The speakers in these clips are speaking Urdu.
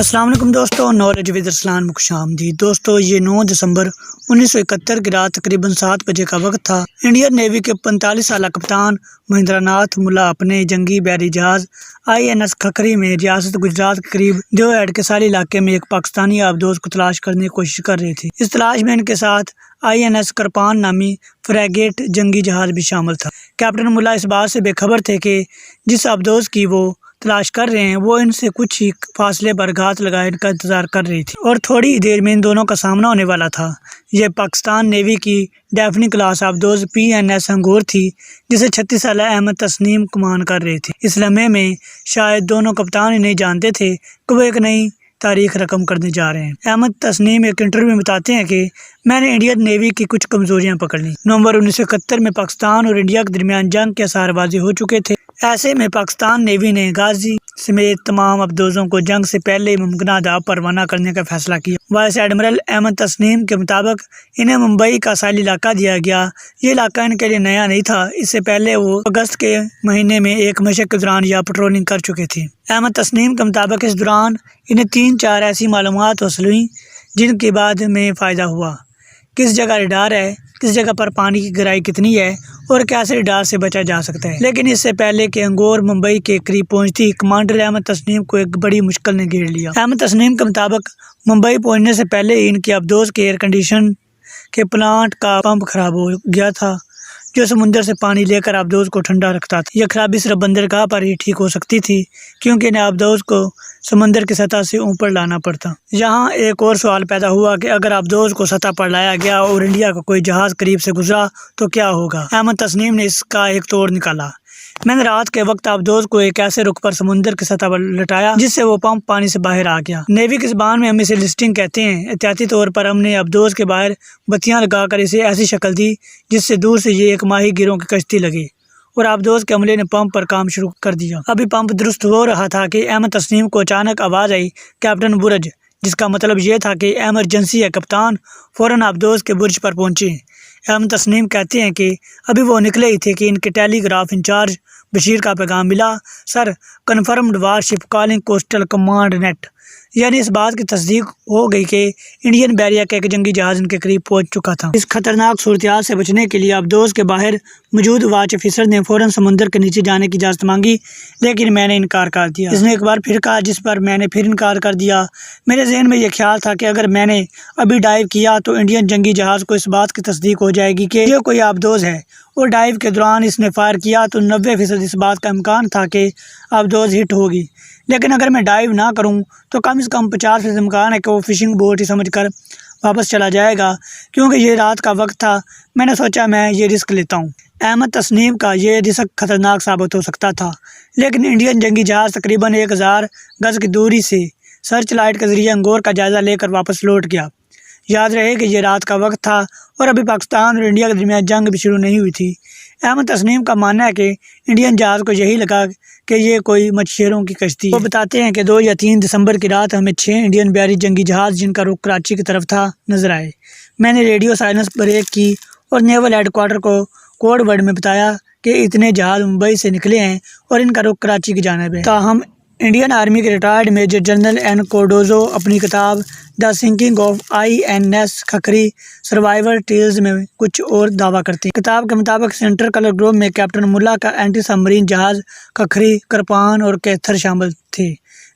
السلام علیکم دوستو، نالج ود ارسلان میں خوش آمدید۔ دوستو یہ 9 دسمبر 1971 کی رات تقریباً 7 بجے کا وقت تھا۔ انڈین نیوی کے 45 سالہ کپتان مہندرا ناتھ ملا اپنے جنگی بحری جہاز INS کھکری میں ریاست گجرات کے قریب دیوہیڈ کے ساحلی علاقے میں ایک پاکستانی آبدوز کو تلاش کرنے کی کوشش کر رہے تھے۔ اس تلاش میں ان کے ساتھ INS کرپان نامی فریگیٹ جنگی جہاز بھی شامل تھا۔ کیپٹن ملا اس بات سے بے خبر تھے کہ جس آبدوز کی وہ تلاش کر رہے ہیں وہ ان سے کچھ ہی فاصلے پر گھات لگائے ان کا انتظار کر رہی تھی اور تھوڑی ہی دیر میں ان دونوں کا سامنا ہونے والا تھا۔ یہ پاکستان نیوی کی ڈیفنی کلاس آبدوز PNS انگور تھی جسے 36 سالہ احمد تسنیم کمان کر رہے تھے۔ اس لمحے میں شاید دونوں کپتان ہی نہیں جانتے تھے کہ وہ ایک نئی تاریخ رقم کرنے جا رہے ہیں۔ احمد تسنیم ایک انٹرویو میں بتاتے ہیں کہ میں نے انڈین نیوی کی کچھ کمزوریاں پکڑ لیں۔ نومبر 1971 میں پاکستان اور انڈیا کے درمیان جنگ کے آثار واضح ہو چکے تھے۔ ایسے میں پاکستان نیوی نے غازی سمیت تمام آبدوزوں کو جنگ سے پہلے ممکنہ داؤ پر روانہ کرنے کا فیصلہ کیا۔ وائس ایڈمرل احمد تسنیم کے مطابق انہیں ممبئی کا ساحلی علاقہ دیا گیا۔ یہ علاقہ ان کے لیے نیا نہیں تھا، اس سے پہلے وہ اگست کے مہینے میں ایک مشق کے دوران یا پیٹرولنگ کر چکے تھے۔ احمد تسنیم کے مطابق اس دوران انہیں 3-4 ایسی معلومات حاصل ہوئیں جن کے بعد میں فائدہ ہوا۔ کس جگہ ریڈار ہے، کس جگہ پر پانی کی گہرائی کتنی ہے اور کیسے ریڈار سے بچا جا سکتا ہے۔ لیکن اس سے پہلے کہ انگور ممبئی کے قریب پہنچتی، کمانڈر احمد تسنیم کو ایک بڑی مشکل نے گھیر لیا۔ احمد تسنیم کے مطابق ممبئی پہنچنے سے پہلے ہی ان کے آبدوز کے ایئر کنڈیشن کے پلانٹ کا پمپ خراب ہو گیا تھا جو سمندر سے پانی لے کر آبدوز کو ٹھنڈا رکھتا تھا۔ یہ خرابی صرف بندرگاہ پر ہی ٹھیک ہو سکتی تھی کیونکہ انہیں آبدوز کو سمندر کی سطح سے اوپر لانا پڑتا۔ یہاں ایک اور سوال پیدا ہوا کہ اگر آبدوز کو سطح پر لایا گیا اور انڈیا کا کوئی جہاز قریب سے گزرا تو کیا ہوگا؟ احمد تسنیم نے اس کا ایک توڑ نکالا۔ میں نے رات کے وقت آبدوز کو ایک ایسے رخ پر سمندر کی سطح پر لٹایا جس سے وہ پمپ پانی سے باہر آ گیا۔ نیوی کی زبان میں ہم اسے لسٹنگ کہتے ہیں۔ احتیاطی طور پر ہم نے آبدوز کے باہر بتیاں لگا کر اسے ایسی شکل دی جس سے دور سے یہ ایک ماہی گیروں کی کشتی لگے اور آبدوز کے عملے نے پمپ پر کام شروع کر دیا۔ ابھی پمپ درست ہو رہا تھا کہ احمد تسنیم کو اچانک آواز آئی، کیپٹن برج، جس کا مطلب یہ تھا کہ ایمرجنسی ہے۔ کپتان فوراً آبدوز کے برج پر پہنچے۔ احمد تسنیم کہتے ہیں کہ ابھی وہ نکلے ہی تھے کہ ان کے ٹیلی گراف انچارج بشیر کا پیغام ملا، سر کنفرمڈ وار شپ کالنگ کوسٹل کمانڈ نیٹ، یعنی اس بات کی تصدیق ہو گئی کہ انڈین بحریہ کا ایک جنگی جہاز ان کے قریب پہنچ چکا تھا۔ اس خطرناک صورتحال سے بچنے کے لیے آبدوز کے باہر موجود واچ افیسر نے فوراً سمندر کے نیچے جانے کی اجازت مانگی لیکن میں نے انکار کر دیا۔ اس نے ایک بار پھر کہا جس پر میں نے پھر انکار کر دیا۔ میرے ذہن میں یہ خیال تھا کہ اگر میں نے ابھی ڈائیو کیا تو انڈین جنگی جہاز کو اس بات کی تصدیق ہو جائے گی کہ یہ کوئی آبدوز ہے اور ڈائیو کے دوران اس نے فائر کیا تو 90% اس بات کا امکان تھا کہ آبدوز ہٹ ہوگی۔ لیکن اگر میں ڈائیو نہ کروں تو کم از کم 50% امکان ہے کہ وہ فشنگ بوٹ ہی سمجھ کر واپس چلا جائے گا۔ کیونکہ یہ رات کا وقت تھا میں نے سوچا میں یہ رسک لیتا ہوں۔ احمد تسنیم کا یہ رسک خطرناک ثابت ہو سکتا تھا لیکن انڈین جنگی جہاز تقریباً 1000 گز کی دوری سے سرچ لائٹ کے ذریعے انگور کا جائزہ لے کر واپس لوٹ گیا۔ یاد رہے کہ یہ رات کا وقت تھا اور ابھی پاکستان اور انڈیا کے درمیان جنگ بھی شروع نہیں ہوئی تھی۔ احمد تسنیم کا ماننا ہے کہ انڈین جہاز کو یہی لگا کہ یہ کوئی مچھیروں کی کشتی ہے۔ وہ بتاتے ہیں کہ 2 یا 3 دسمبر کی رات ہمیں 6 انڈین بحری جنگی جہاز جن کا رخ کراچی کی طرف تھا نظر آئے۔ میں نے ریڈیو سائلنس بریک کی اور نیول ہیڈ کوارٹر کو کوڈ ورڈ میں بتایا کہ اتنے جہاز ممبئی سے نکلے ہیں اور ان کا رخ کراچی کی جانب ہے۔ تاہم انڈین آرمی کے retired major general N Cardozo اپنی کتاب the sinking of INS Khukri survival tales میں کچھ اور دعویٰ کرتے ہیں۔ کتاب کے مطابق سینٹر کلر گروپ میں کیپٹن ملا کا اینٹی سب مرین جہاز کھکری، کرپان اور کیتھر شامل تھے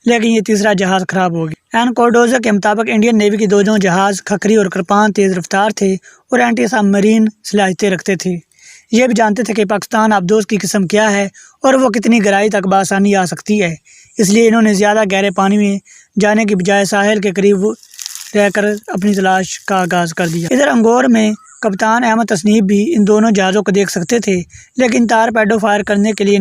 لیکن یہ تیسرا جہاز خراب ہو گیا۔ این کورڈوزو کے مطابق انڈین نیوی کے 2 جہاز کھکری اور کرپان تیز رفتار تھے اور اینٹی سب مرین صلاحیتیں رکھتے تھے۔ یہ بھی جانتے تھے کہ پاکستان آبدوز کی قسم کیا ہے اور وہ کتنی گہرائی تک بآسانی آ سکتی ہے، اس لیے انہوں نے زیادہ گہرے پانی میں جانے کی بجائے ساحل کے قریب رہ کر اپنی تلاش کا آغاز کر دیا۔ ادھر انگور میں کپتان احمد تسنیم بھی ان دونوں جہازوں کو دیکھ سکتے تھے لیکن تارپیڈو فائر کرنے کے لیے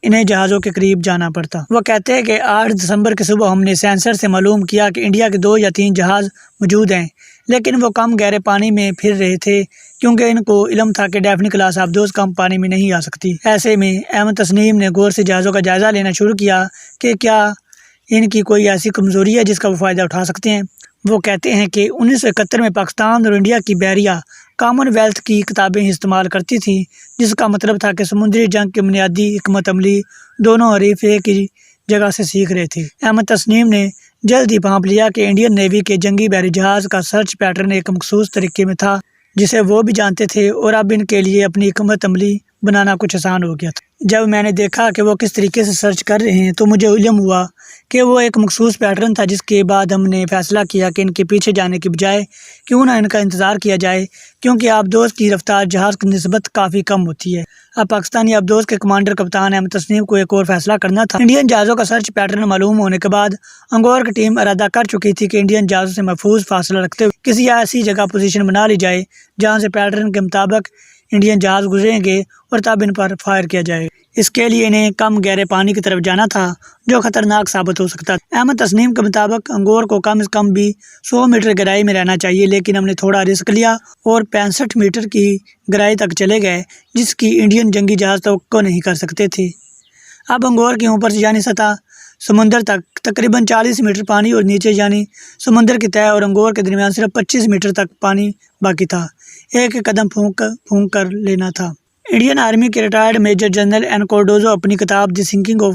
انہیں جہازوں کے قریب جانا پڑتا۔ وہ کہتے ہیں کہ 8 دسمبر کی صبح ہم نے سینسر سے معلوم کیا کہ انڈیا کے 2 یا 3 جہاز موجود ہیں لیکن وہ کم گہرے پانی میں پھر رہے تھے کیونکہ ان کو علم تھا کہ ڈیفنی کلاس آبدوز کم پانی میں نہیں آ سکتی۔ ایسے میں احمد تسنیم نے غور سے جہازوں کا جائزہ لینا شروع کیا کہ کیا ان کی کوئی ایسی کمزوری ہے جس کا وہ فائدہ اٹھا سکتے ہیں۔ وہ کہتے ہیں کہ 1971 میں پاکستان اور انڈیا کی بحریہ کامن ویلتھ کی کتابیں استعمال کرتی تھیں جس کا مطلب تھا کہ سمندری جنگ کی بنیادی حکمت عملی دونوں حریف ایک ہی جگہ سے سیکھ رہے تھے۔ احمد تسنیم نے جلد ہی بھانپ لیا کہ انڈین نیوی کے جنگی بحری جہاز کا سرچ پیٹرن ایک مخصوص طریقے میں تھا جسے وہ بھی جانتے تھے، اور اب ان کے لیے اپنی حکمت عملی بنانا کچھ آسان ہو گیا تھا۔ جب میں نے دیکھا کہ وہ کس طریقے سے سرچ کر رہے ہیں تو مجھے علم ہوا کہ وہ ایک مخصوص پیٹرن تھا، جس کے بعد ہم نے فیصلہ کیا کہ ان کے پیچھے جانے کی بجائے کیوں نہ ان کا انتظار کیا جائے، کیونکہ آبدوز کی رفتار جہاز کی نسبت کافی کم ہوتی ہے۔ اب پاکستانی آبدوز کے کمانڈر کپتان احمد تسنیم کو ایک اور فیصلہ کرنا تھا۔ انڈین جہازوں کا سرچ پیٹرن معلوم ہونے کے بعد انگور کی ٹیم ارادہ کر چکی تھی کہ انڈین جہازوں سے محفوظ فاصلہ رکھتے ہوئے کسی ایسی جگہ پوزیشن بنا لی جائے جہاں سے پیٹرن کے مطابق انڈین جہاز گزریں گے اور تب ان پر فائر کیا جائے۔ اس کے لیے انہیں کم گہرے پانی کی طرف جانا تھا جو خطرناک ثابت ہو سکتا تھا۔ احمد تسنیم کے مطابق انگور کو کم از کم بھی 100 میٹر گہرائی میں رہنا چاہیے، لیکن ہم نے تھوڑا رسک لیا اور 65 میٹر کی گہرائی تک چلے گئے، جس کی انڈین جنگی جہاز توقع نہیں کر سکتے تھے۔ اب انگور کے اوپر سے یعنی سطح سمندر تک تقریباً 40 میٹر پانی اور نیچے یعنی سمندر کی تہہ اور انگور کے درمیان صرف 25 میٹر تک پانی باقی تھا۔ ایک قدم پھونک کر لینا تھا۔ انڈین آرمی کے retired major general N Cardozo اپنی کتاب the sinking of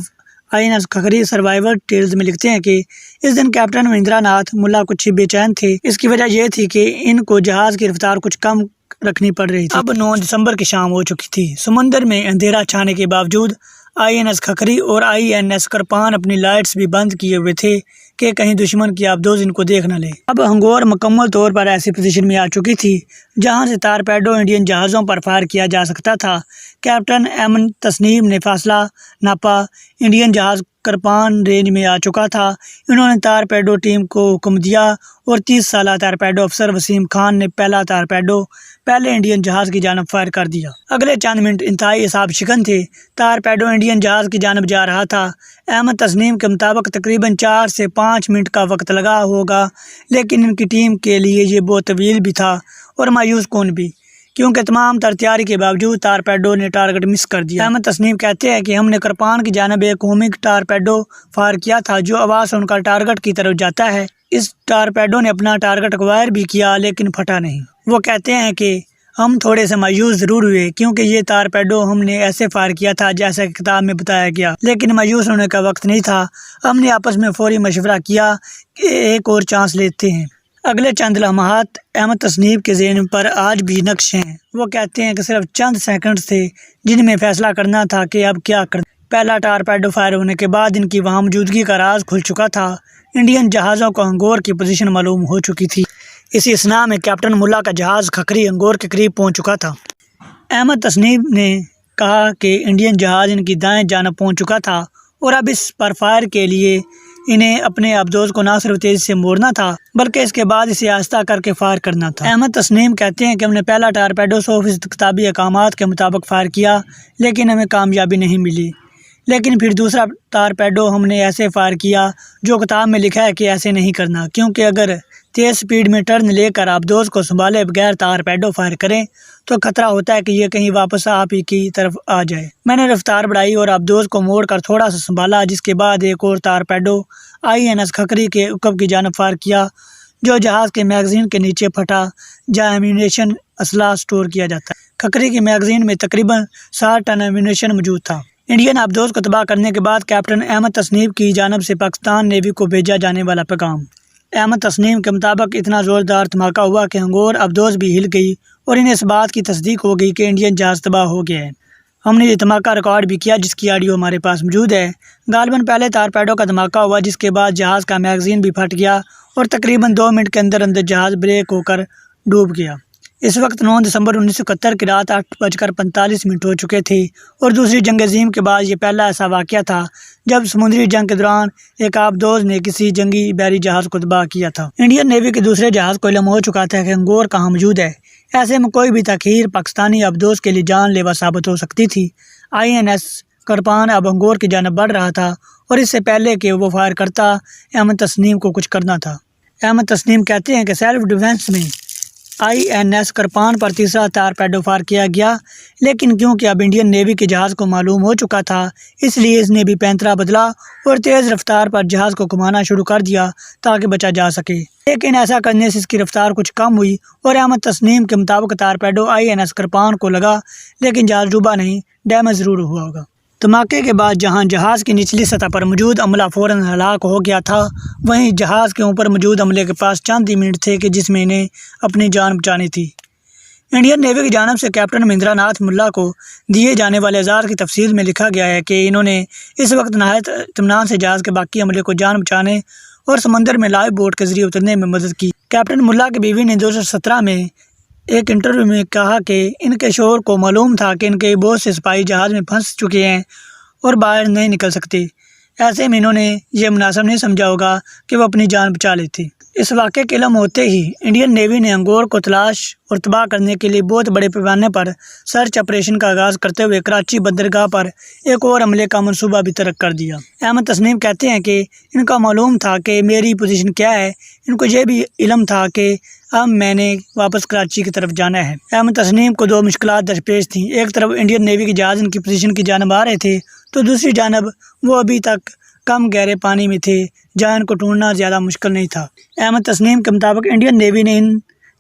INS Khukri survivor tales میں لکھتے ہیں کہ اس دن کیپٹن مہندرا ناتھ ملا کچھ بے چین تھے۔ اس کی وجہ یہ تھی کہ ان کو جہاز کی رفتار کچھ کم رکھنی پڑ رہی تھی۔ اب 9 دسمبر کی شام ہو چکی تھی۔ سمندر میں اندھیرا چھانے کے باوجود INS کھکری اور INS کرپان اپنی لائٹس بھی بند کیے ہوئے تھے کہ کہیں دشمن کی آبدوز ان کو دیکھ نہ لے۔ اب انگور مکمل طور پر ایسی پوزیشن میں آ چکی تھی جہاں سے تارپیڈو انڈین جہازوں پر فائر کیا جا سکتا تھا۔ کیپٹن احمد تسنیم نے فاصلہ ناپا۔ انڈین جہاز کرپان رینج میں آ چکا تھا۔ انہوں نے تارپیڈو ٹیم کو حکم دیا اور 30 سالہ تارپیڈو افسر وسیم خان نے پہلا تارپیڈو پہلے انڈین جہاز کی جانب فائر کر دیا۔ اگلے چند منٹ انتہائی اعصاب شکن تھے۔ تارپیڈو انڈین جہاز کی جانب جا رہا تھا۔ احمد تسنیم کے مطابق تقریباً 4 سے 5 منٹ کا وقت لگا ہوگا، لیکن ان کی ٹیم کے لیے یہ بہت طویل بھی تھا اور مایوس کن بھی، کیونکہ تمام تیاری کے باوجود تارپیڈو نے ٹارگٹ مس کر دیا۔ احمد تسنیم کہتے ہیں کہ ہم نے کرپان کی جانب ایک ہومنگ ٹارپیڈو فائر کیا تھا جو آواز سے ان کا ٹارگٹ کی طرف جاتا ہے۔ اس ٹارپیڈو نے اپنا ٹارگٹ ایکوائر بھی کیا لیکن پھٹا نہیں۔ وہ کہتے ہیں کہ ہم تھوڑے سے مایوس ضرور ہوئے کیونکہ یہ تارپیڈو ہم نے ایسے فائر کیا تھا جیسا کہ کتاب میں بتایا گیا، لیکن مایوس ہونے کا وقت نہیں تھا۔ ہم نے آپس میں فوری مشورہ کیا کہ ایک اور چانس لیتے ہیں۔ اگلے چند لمحات احمد تسنیم کے ذہن پر آج بھی نقش ہیں۔ وہ کہتے ہیں کہ صرف چند سیکنڈز تھے جن میں فیصلہ کرنا تھا کہ اب کیا کرنا۔ پہلا ٹارپیڈو فائر ہونے کے بعد ان کی وہاں موجودگی کا راز کھل چکا تھا۔ انڈین جہازوں کو انگور کی پوزیشن معلوم ہو چکی تھی۔ اسی اثناء میں کیپٹن ملا کا جہاز کھکری انگور کے قریب پہنچ چکا تھا۔ احمد تسنیم نے کہا کہ انڈین جہاز ان کی دائیں جانب پہنچ چکا تھا اور اب اس پر فائر کے لیے انہیں اپنے آبدوز کو نہ صرف تیزی سے موڑنا تھا بلکہ اس کے بعد اسے آہستہ کر کے فائر کرنا تھا۔ احمد تسنیم کہتے ہیں کہ ہم نے پہلا ٹارپیڈو 100% کتابی احکامات کے مطابق فائر کیا لیکن ہمیں کامیابی نہیں ملی، لیکن پھر دوسرا ٹارپیڈو ہم نے ایسے فائر کیا جو کتاب میں لکھا ہے کہ ایسے نہیں کرنا، کیونکہ اگر تیز سپیڈ میں ٹرن لے کر آبدوز کو سنبھالے بغیر ٹارپیڈو فائر کریں تو خطرہ ہوتا ہے کہ یہ کہیں واپس آپ ہی کی طرف آ جائے۔ میں نے رفتار بڑھائی اور آبدوز کو موڑ کر تھوڑا سا سنبھالا، جس کے بعد ایک اور ٹارپیڈو INS کھکری کے عقب کی جانب فائر کیا جو جہاز کے میگزین کے نیچے پھٹا جہاں ایمونیشن اسلحہ سٹور کیا جاتا ہے۔ کھکری کی میگزین میں تقریباً 60 ٹن ایمونیشن موجود تھا۔ انڈین آبدوز کو تباہ کرنے کے بعد کیپٹن احمد تسنیم کی جانب سے پاکستان نیوی کو بھیجا جانے والا پیغام۔ احمد تسنیم کے مطابق اتنا زوردار دھماکہ ہوا کہ انگور آبدوز بھی ہل گئی اور انہیں اس بات کی تصدیق ہو گئی کہ انڈین جہاز تباہ ہو گیا ہے۔ ہم نے یہ دھماکہ ریکارڈ بھی کیا جس کی آڈیو ہمارے پاس موجود ہے۔ غالباً پہلے تارپیڈو کا دھماکہ ہوا جس کے بعد جہاز کا میگزین بھی پھٹ گیا اور تقریباً 2 منٹ کے اندر جہاز بریک ہو کر ڈوب گیا۔ اس وقت 9 دسمبر 1971 کی رات 8:45 ہو چکے تھے اور دوسری جنگ عظیم کے بعد یہ پہلا ایسا واقعہ تھا جب سمندری جنگ کے دوران ایک آبدوز نے کسی جنگی بحری جہاز کو تباہ کیا تھا۔ انڈین نیوی کے دوسرے جہاز کو علم ہو چکا تھا کہ انگور کہاں موجود ہے۔ ایسے میں کوئی بھی تاخیر پاکستانی آبدوز کے لیے جان لیوا ثابت ہو سکتی تھی۔ INS کرپان اب انگور کی جانب بڑھ رہا تھا اور اس سے پہلے کہ وہ فائر کرتا احمد تسنیم کو کچھ کرنا تھا۔ احمد تسنیم کہتے ہیں کہ سیلف ڈیفینس میں INS کرپان پر تیسرا ٹارپیڈو فائر کیا گیا، لیکن کیونکہ اب انڈین نیوی کے جہاز کو معلوم ہو چکا تھا اس لیے اس نے بھی پینترا بدلا اور تیز رفتار پر جہاز کو گھمانا شروع کر دیا تاکہ بچا جا سکے، لیکن ایسا کرنے سے اس کی رفتار کچھ کم ہوئی اور احمد تسنیم کے مطابق ٹارپیڈو INS کرپان کو لگا لیکن جہاز ڈوبا نہیں، ڈیمیج ضرور ہوا ہوگا۔ دھماکے کے بعد جہاں جہاز کی نچلی سطح پر موجود عملہ فوراً ہلاک ہو گیا تھا، وہیں جہاز کے اوپر موجود عملے کے پاس چند ہی منٹ تھے کہ جس میں انہیں اپنی جان بچانی تھی۔ انڈین نیوی کی جانب سے کیپٹن مہندرا ناتھ ملا کو دیے جانے والے اعزاز کی تفصیل میں لکھا گیا ہے کہ انہوں نے اس وقت نہایت اطمینان سے جہاز کے باقی عملے کو جان بچانے اور سمندر میں لائف بوٹ کے ذریعے اترنے میں مدد کی۔ کیپٹن ملا کی بیوی نے 2017 میں ایک انٹرویو میں کہا کہ ان کے شوہر کو معلوم تھا کہ ان کے بہت سے سپاہی جہاز میں پھنس چکے ہیں اور باہر نہیں نکل سکتے، ایسے میں انہوں نے یہ مناسب نہیں سمجھا ہوگا کہ وہ اپنی جان بچا لیتے۔ اس واقعے کے علم ہوتے ہی انڈین نیوی نے انگور کو تلاش اور تباہ کرنے کے لیے بہت بڑے پیمانے پر سرچ آپریشن کا آغاز کرتے ہوئے کراچی بندرگاہ پر ایک اور حملے کا منصوبہ بھی ترک کر دیا۔ احمد تسنیم کہتے ہیں کہ ان کا معلوم تھا کہ میری پوزیشن کیا ہے، ان کو یہ بھی علم تھا کہ اب میں نے واپس کراچی کی طرف جانا ہے۔ احمد تسنیم کو دو مشکلات درپیش تھیں، ایک طرف انڈین نیوی کے جہاز ان کی پوزیشن کی جانب آ رہے تھے تو دوسری جانب وہ ابھی تک کم گہرے پانی میں تھے جہاں ان کو ڈھونڈنا زیادہ مشکل نہیں تھا۔ احمد تسنیم کے مطابق انڈین نیوی نے ان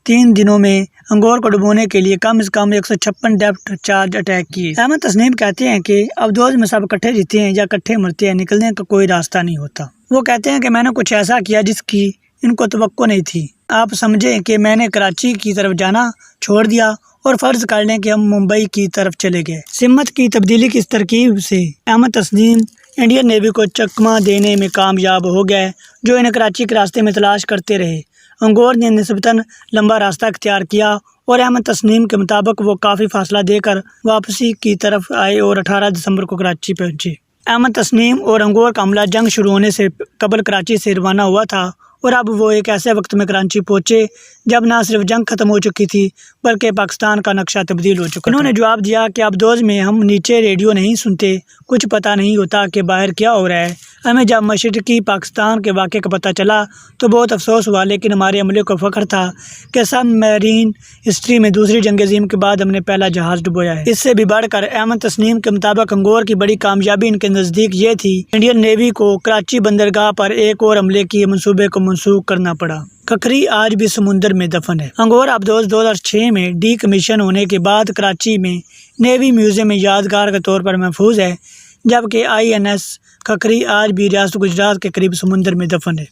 3 دنوں میں انگور کو ڈبونے کے لیے کم از کم 156 ڈیپتھ چارج اٹیک کیے۔ احمد تسنیم کہتے ہیں کہ اب دوز میں سب کٹھے جیتے ہیں یا کٹھے مرتے ہیں، نکلنے کا کوئی راستہ نہیں ہوتا۔ وہ کہتے ہیں کہ میں نے کچھ ایسا کیا جس کی ان کو توقع نہیں تھی۔ آپ سمجھیں کہ میں نے کراچی کی طرف جانا چھوڑ دیا اور فرض کر لیں کہ ہم ممبئی کی طرف چلے گئے۔ سمت کی تبدیلی کی اس ترکیب سے احمد تسنیم انڈین نیوی کو چکمہ دینے میں کامیاب ہو گئے، جو انہیں کراچی کے راستے میں تلاش کرتے رہے۔ انگور نے نسبتاً لمبا راستہ اختیار کیا اور احمد تسنیم کے مطابق وہ کافی فاصلہ دے کر واپسی کی طرف آئے اور 18 دسمبر کو کراچی پہنچے۔ احمد تسنیم اور انگور کا حملہ جنگ شروع ہونے سے قبل کراچی سے روانہ ہوا تھا اور اب وہ ایک ایسے وقت میں کراچی پہنچے جب نہ صرف جنگ ختم ہو چکی تھی بلکہ پاکستان کا نقشہ تبدیل ہو چکا۔ انہوں نے جواب دیا کہ اب دوز میں ہم نیچے ریڈیو نہیں سنتے، کچھ پتہ نہیں ہوتا کہ باہر کیا ہو رہا ہے۔ ہمیں جب مشرقی پاکستان کے واقعے کا پتہ چلا تو بہت افسوس ہوا، لیکن ہمارے عملے کو فخر تھا کہ سب میرین ہسٹری میں دوسری جنگ عظیم کے بعد ہم نے پہلا جہاز ڈبویا ہے۔ اس سے بھی بڑھ کر احمد تسنیم کے مطابق انگور کی بڑی کامیابی ان کے نزدیک یہ تھی انڈین نیوی کو کراچی بندرگاہ پر ایک اور حملے کی منصوبے کو منسوخ کرنا پڑا۔ ککھری آج بھی سمندر میں دفن ہے۔ انگور اب 2006 میں ڈی کمیشن ہونے کے بعد کراچی میں نیوی میوزیم میں یادگار کے طور پر محفوظ ہے، جبکہ INS ککھری آج بھی ریاست گجرات کے قریب سمندر میں دفن ہے۔